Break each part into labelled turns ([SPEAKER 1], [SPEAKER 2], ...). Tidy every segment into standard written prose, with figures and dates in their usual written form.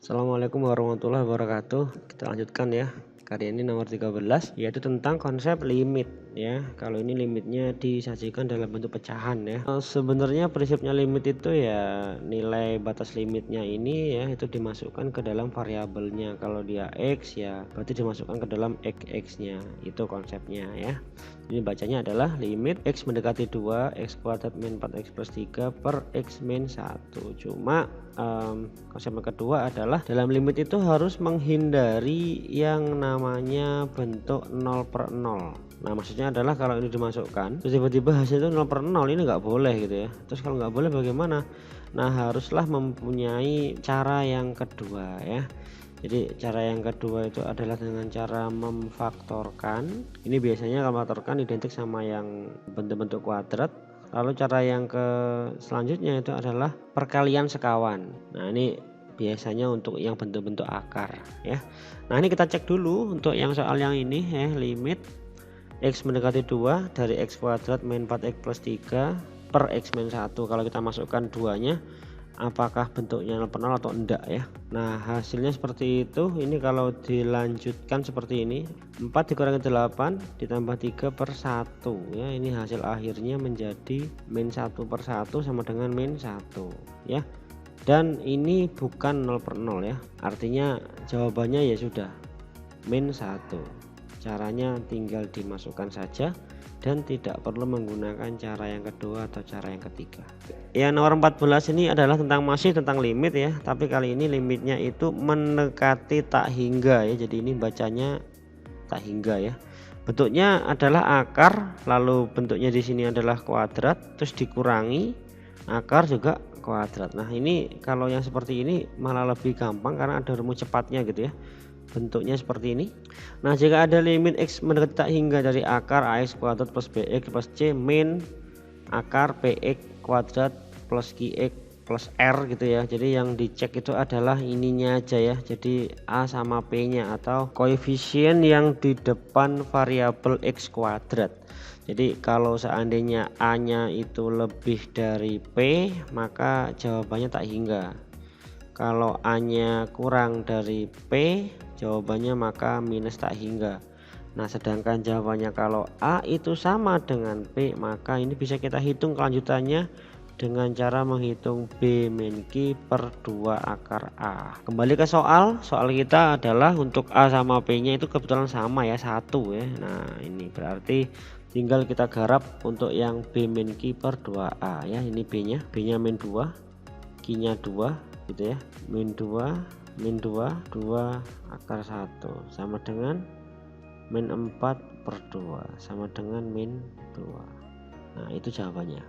[SPEAKER 1] Assalamualaikum warahmatullahi wabarakatuh. Kita lanjutkan ya. Kali ini nomor 13 yaitu tentang konsep limit ya. Kalau ini limitnya disajikan dalam bentuk pecahan ya. Sebenarnya prinsipnya limit itu ya nilai batas limitnya ini ya itu dimasukkan ke dalam variabelnya. Kalau dia X ya berarti dimasukkan ke dalam X-nya. Itu konsepnya ya. Ini bacanya adalah limit X mendekati 2 X kuadrat min 4X plus 3 per X min 1. Cuma konsep yang kedua adalah dalam limit itu harus menghindari yang namanya bentuk 0/0. Nah maksudnya adalah kalau ini dimasukkan terus tiba-tiba hasil itu 0/0, ini nggak boleh gitu ya. Terus kalau nggak boleh bagaimana? Nah haruslah mempunyai cara yang kedua ya. Jadi cara yang kedua itu adalah dengan cara memfaktorkan. Ini biasanya kalau memfaktorkan identik sama yang bentuk-bentuk kuadrat. Lalu cara yang selanjutnya itu adalah perkalian sekawan. Nah ini biasanya untuk yang bentuk-bentuk akar ya. Nah ini kita cek dulu untuk yang soal yang ini ya, limit X mendekati 2 dari X kuadrat min 4X plus 3 per X min 1. Kalau kita masukkan duanya, apakah bentuknya 0/0 atau enggak ya. Nah hasilnya seperti itu. Ini kalau dilanjutkan seperti ini 4 dikurangi 8 ditambah 3/1 ya. Ini hasil akhirnya menjadi min 1/1 sama dengan min 1 ya. Dan ini bukan 0/0 ya. Artinya jawabannya ya sudah min 1. Caranya tinggal dimasukkan saja dan tidak perlu menggunakan cara yang kedua atau cara yang ketiga. Yang nomor 14 ini adalah masih tentang limit ya, tapi kali ini limitnya itu mendekati tak hingga ya. Jadi ini bacanya tak hingga ya. Bentuknya adalah akar, lalu bentuknya di sini adalah kuadrat, terus dikurangi akar juga kuadrat. Nah ini kalau yang seperti ini malah lebih gampang karena ada rumus cepatnya gitu ya. Bentuknya seperti ini. Nah jika ada limit X mendekati tak hingga dari akar AX kuadrat plus BX plus C min akar PX kuadrat plus QX plus R gitu ya. Jadi yang dicek itu adalah ininya aja ya. Jadi A sama P nya atau koefisien yang di depan variabel X kuadrat. Jadi kalau seandainya A nya itu lebih dari P maka jawabannya tak hingga. Kalau A nya kurang dari P jawabannya maka minus tak hingga. Nah sedangkan jawabannya kalau A itu sama dengan P maka ini bisa kita hitung kelanjutannya dengan cara menghitung B min Q per 2 akar A. Kembali ke soal kita adalah untuk A sama P nya itu kebetulan sama ya, 1 ya. Nah ini berarti tinggal kita garap untuk yang B min Q per 2A ya. Ini B nya min 2, Q nya 2 gitu ya, min 2 2 akar 1 sama dengan min 4/2 sama dengan min 2. Nah itu jawabannya.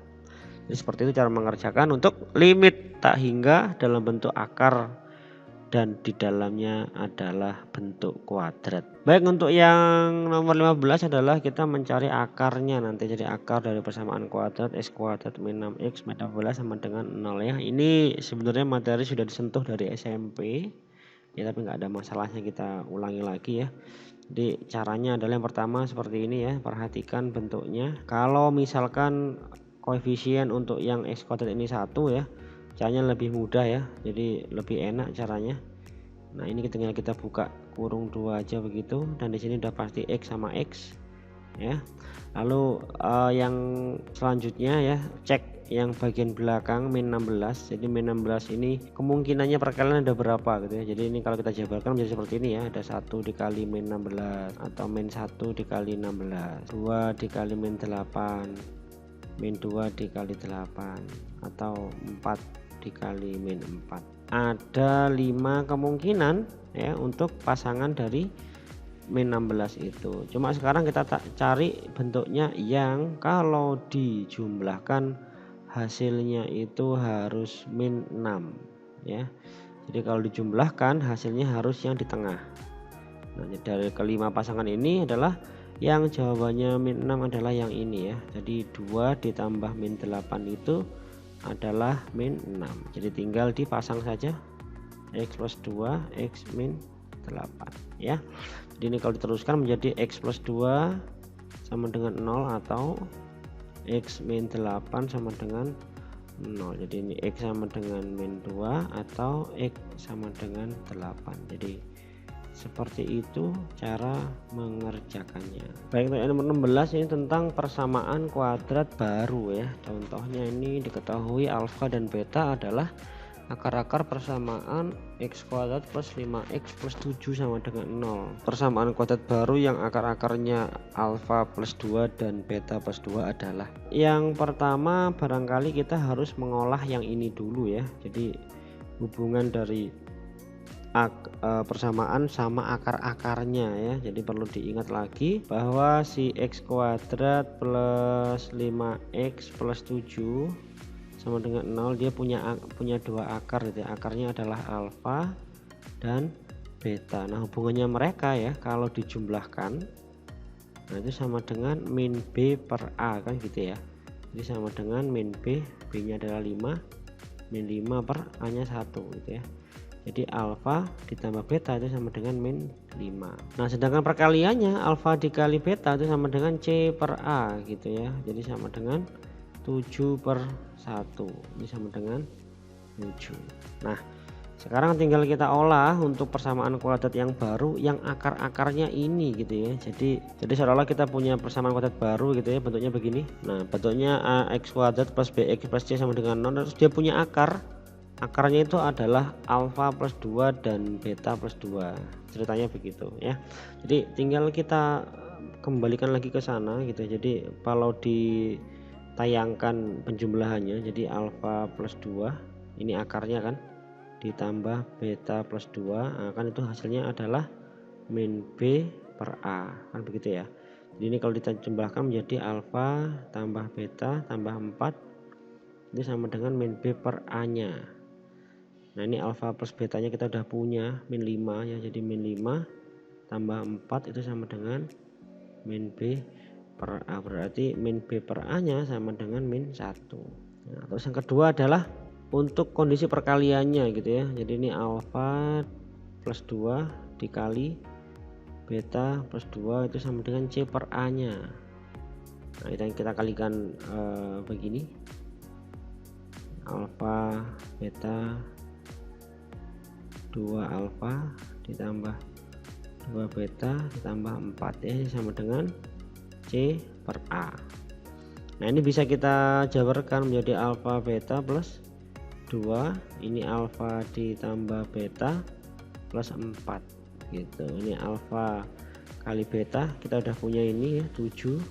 [SPEAKER 1] Jadi seperti itu cara mengerjakan untuk limit tak hingga dalam bentuk akar dan di dalamnya adalah bentuk kuadrat. Baik, untuk yang nomor 15 adalah kita mencari akarnya nanti. Jadi akar dari persamaan kuadrat X kuadrat min 6X min 12 sama dengan 0 ya. Ini sebenarnya materi sudah disentuh dari SMP ya, tapi nggak ada masalahnya, kita ulangi lagi ya. Jadi caranya adalah yang pertama seperti ini ya. Perhatikan bentuknya. Kalau misalkan koefisien untuk yang X kuadrat ini 1 ya, caranya lebih mudah ya, jadi lebih enak caranya. Nah ini tinggal kita buka kurung 2 aja begitu, dan di sini udah pasti X sama X ya. Lalu yang selanjutnya ya, cek yang bagian belakang min 16. Jadi min 16 ini kemungkinannya perkalian ada berapa gitu ya. Jadi ini kalau kita jabarkan menjadi seperti ini ya, ada 1 dikali min 16 atau min 1 dikali 16, 2 dikali min 8, min 2 dikali 8, atau 4 dikali min 4. Ada 5 kemungkinan ya untuk pasangan dari min 16 itu. Cuma sekarang kita cari bentuknya yang kalau dijumlahkan hasilnya itu harus min 6 ya. Jadi kalau dijumlahkan hasilnya harus yang di tengah. Nah dari kelima pasangan ini adalah yang jawabannya min 6 adalah yang ini ya. Jadi 2 ditambah min 8 itu adalah min 6. Jadi tinggal dipasang saja X plus 2 X min 8 ya. Jadi ini kalau diteruskan menjadi X plus 2 sama dengan 0 atau X min 8 sama dengan 0. Jadi ini X sama dengan min 2 atau X sama dengan 8. Jadi seperti itu cara mengerjakannya. Baik, untuk yang nomor 16 ini tentang persamaan kuadrat baru ya. Contohnya ini diketahui alfa dan beta adalah akar-akar persamaan x kuadrat plus 5x plus 7 sama dengan 0. Persamaan kuadrat baru yang akar-akarnya alfa plus 2 dan beta plus 2 adalah, yang pertama barangkali kita harus mengolah yang ini dulu ya. Jadi hubungan dari persamaan sama akar-akarnya ya. Jadi perlu diingat lagi bahwa si x kuadrat plus 5x plus 7 sama dengan 0, dia punya dua akar gitu ya. Akarnya adalah alfa dan beta. Nah, hubungannya mereka ya kalau dijumlahkan, nah itu sama dengan min b per a kan gitu ya. Jadi sama dengan min b, b nya adalah 5, min 5 per a nya 1 gitu ya. Jadi alfa ditambah beta itu sama dengan min 5. Nah, sedangkan perkaliannya alfa dikali beta itu sama dengan c per a gitu ya. Jadi sama dengan 7 per 1, ini sama dengan 7. Nah, sekarang tinggal kita olah untuk persamaan kuadrat yang baru yang akar-akarnya ini gitu ya. Jadi seolah-olah kita punya persamaan kuadrat baru gitu ya, bentuknya begini. Nah, bentuknya ax kuadrat plus bx plus c sama dengan 0, terus dia punya akar. Akarnya itu adalah alfa plus 2 dan beta plus 2. Ceritanya begitu ya. Jadi tinggal kita kembalikan lagi ke sana gitu. Jadi kalau ditayangkan penjumlahannya, jadi alfa plus 2 ini akarnya kan, ditambah beta plus 2 kan itu hasilnya adalah min b per a kan begitu ya. Jadi ini kalau dijumlahkan menjadi alfa tambah beta tambah 4 itu sama dengan min b per a nya. Nah, ini alfa plus betanya kita udah punya min 5 ya. Jadi min 5 tambah 4 itu sama dengan min b per a, berarti min b per a nya sama dengan min 1. Nah, terus yang kedua adalah untuk kondisi perkaliannya gitu ya. Jadi ini alfa plus 2 dikali beta plus 2 itu sama dengan c per a nya. Nah, itu yang kita kalikan begini, alfa beta 2 alfa ditambah 2 beta ditambah 4 ya, sama dengan c per a. Nah, ini bisa kita jabarkan menjadi alfa beta plus 2, ini alfa ditambah beta plus 4 gitu. Ini alfa kali beta kita udah punya ini ya 7.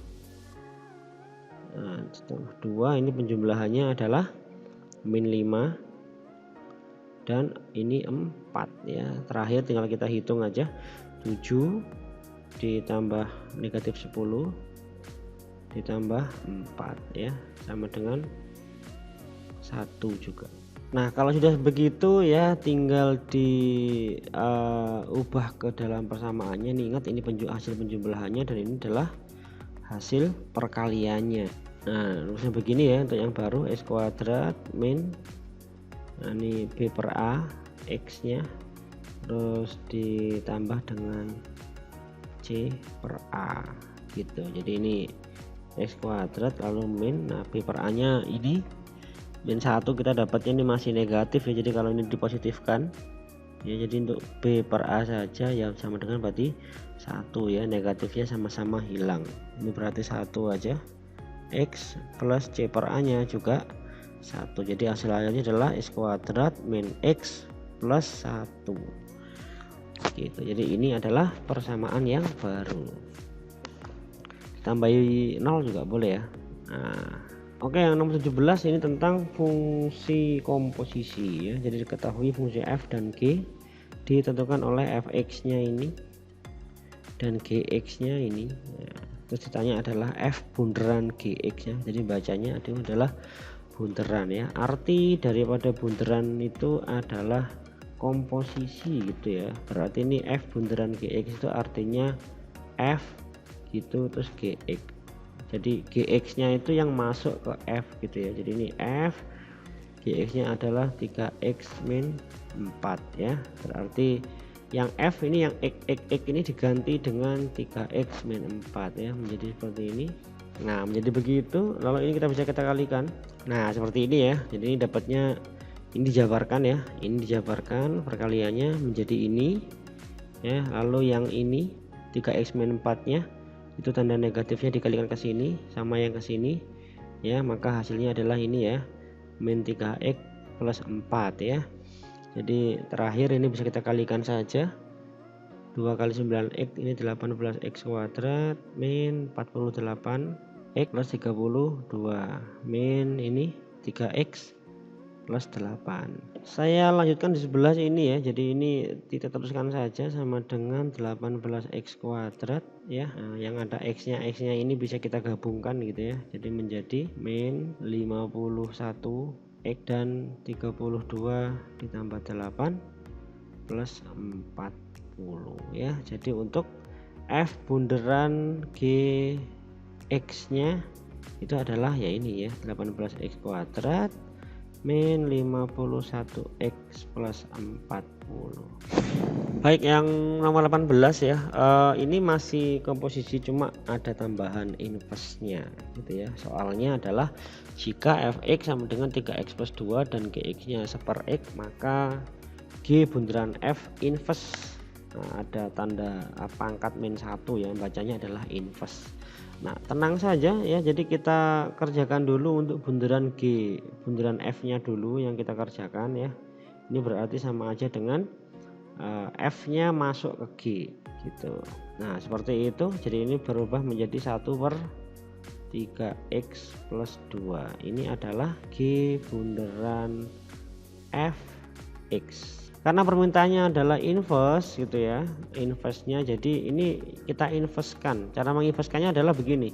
[SPEAKER 1] Nah, 2 ini penjumlahannya adalah min 5 dan ini 4 ya. Terakhir tinggal kita hitung aja, 7 ditambah negatif 10 ditambah 4 ya sama dengan 1 juga. Nah, kalau sudah begitu ya tinggal diubah ke dalam persamaannya. Nih, ingat ini hasil penjumlahannya dan ini adalah hasil perkaliannya. Nah, rumusnya begini ya untuk yang baru, x kuadrat min, nah ini b per a x nya, terus ditambah dengan c per a gitu. Jadi ini x kuadrat lalu min, nah b per a nya ini min 1, kita dapatnya ini masih negatif ya. Jadi kalau ini dipositifkan ya, jadi untuk b per a saja ya sama dengan berarti 1 ya, negatifnya sama-sama hilang. Ini berarti 1 aja, x plus c per a nya juga 1. Jadi hasil akhirnya adalah x kuadrat min x plus 1 gitu. Jadi ini adalah persamaan yang baru. Tambahi 0 juga boleh ya. Nah, oke, yang nomor 17 ini tentang fungsi komposisi ya. Jadi diketahui fungsi f dan g ditentukan oleh fx nya ini dan gx nya ini ya. Terus ditanya adalah f bunderan gx nya. Jadi bacanya itu adalah bunderan ya. Arti daripada bunderan itu adalah komposisi gitu ya. Berarti ini f bunderan gx itu artinya f gitu terus gx. Jadi gx nya itu yang masuk ke f gitu ya. Jadi ini f, gx nya adalah 3x min 4 ya. Berarti yang f ini yang x ini diganti dengan 3x min 4 ya, menjadi seperti ini. Nah, menjadi begitu. Lalu ini kita bisa kalikan Nah seperti ini ya, jadi ini dapatnya, ini dijabarkan ya, ini dijabarkan perkaliannya menjadi ini ya, lalu yang ini 3x min 4 nya itu tanda negatifnya dikalikan ke sini sama yang ke sini ya, maka hasilnya adalah ini ya, min 3x plus 4 ya. Jadi terakhir ini bisa kita kalikan saja, 2 kali 9x ini 18x kuadrat min 48x plus 32 min ini 3x plus 8. Saya lanjutkan di sebelah sini ya, jadi ini kita teruskan saja sama dengan 18x kuadrat ya. Nah, yang ada x-nya ini bisa kita gabungkan gitu ya, jadi menjadi min 51x dan 32 ditambah 8 plus 40 ya. Jadi untuk f bunderan Gx nya itu adalah ya ini ya, 18x kuadrat min 51x plus 40. Baik, yang nomor 18 ya, ini masih komposisi cuma ada tambahan inverse-nya gitu ya. Soalnya adalah jika fx sama dengan 3x plus 2 dan gx nya seper x, maka G bunderan F inverse. Nah, ada tanda pangkat min 1 ya, bacanya adalah inverse. Nah tenang saja ya, jadi kita kerjakan dulu untuk bunderan G, bunderan F nya dulu yang kita kerjakan ya. Ini berarti sama aja dengan F nya masuk ke G gitu. Nah seperti itu, jadi ini berubah menjadi 1/3x plus 2. Ini adalah G bunderan Fx. Karena permintaannya adalah inverse gitu ya, inverse-nya, jadi ini kita inversekan. Cara menginverskannya adalah begini,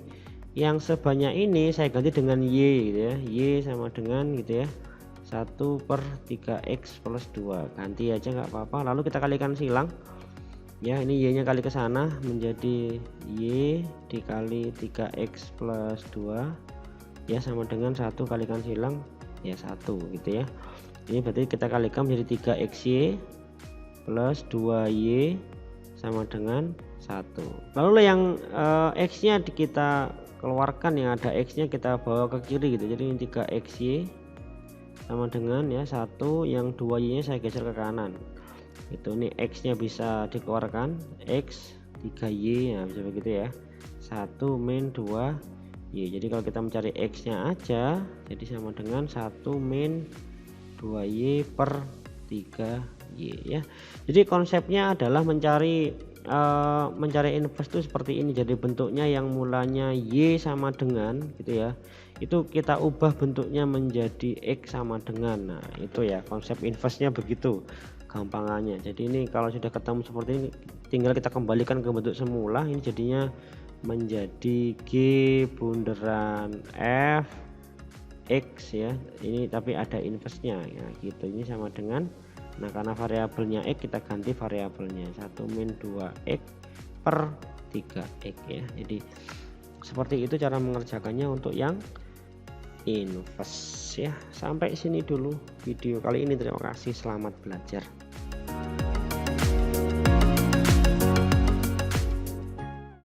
[SPEAKER 1] yang sebanyak ini saya ganti dengan Y gitu ya, Y sama dengan gitu ya 1/3x plus 2, ganti aja nggak apa-apa, lalu kita kalikan silang ya. Ini Y nya kali ke sana menjadi Y dikali 3x plus 2 ya, sama dengan 1 kalikan silang ya 1 gitu ya. Ini berarti kita kalikan menjadi 3xy plus 2y sama dengan 1. Lalu yang x nya kita keluarkan, yang ada x nya kita bawa ke kiri gitu. Jadi ini 3xy sama dengan ya 1, yang 2y nya saya geser ke kanan. Itu ini x nya bisa dikeluarkan, x 3y ya, bisa begitu ya, 1 min 2y. Jadi kalau kita mencari x nya aja, jadi sama dengan 1 min 2y per 3y ya. Jadi konsepnya adalah mencari inverse itu seperti ini. Jadi bentuknya yang mulanya y sama dengan gitu ya, itu kita ubah bentuknya menjadi x sama dengan. Nah itu ya konsep inverse-nya begitu gampangannya. Jadi ini kalau sudah ketemu seperti ini, tinggal kita kembalikan ke bentuk semula. Ini jadinya menjadi G bunderan F X ya, ini tapi ada inverse-nya ya gitu. Ini sama dengan, nah karena variabelnya X kita ganti variabelnya 1 min 2x per 3x ya. Jadi seperti itu cara mengerjakannya untuk yang inverse ya. Sampai sini dulu video kali ini, terima kasih, selamat belajar.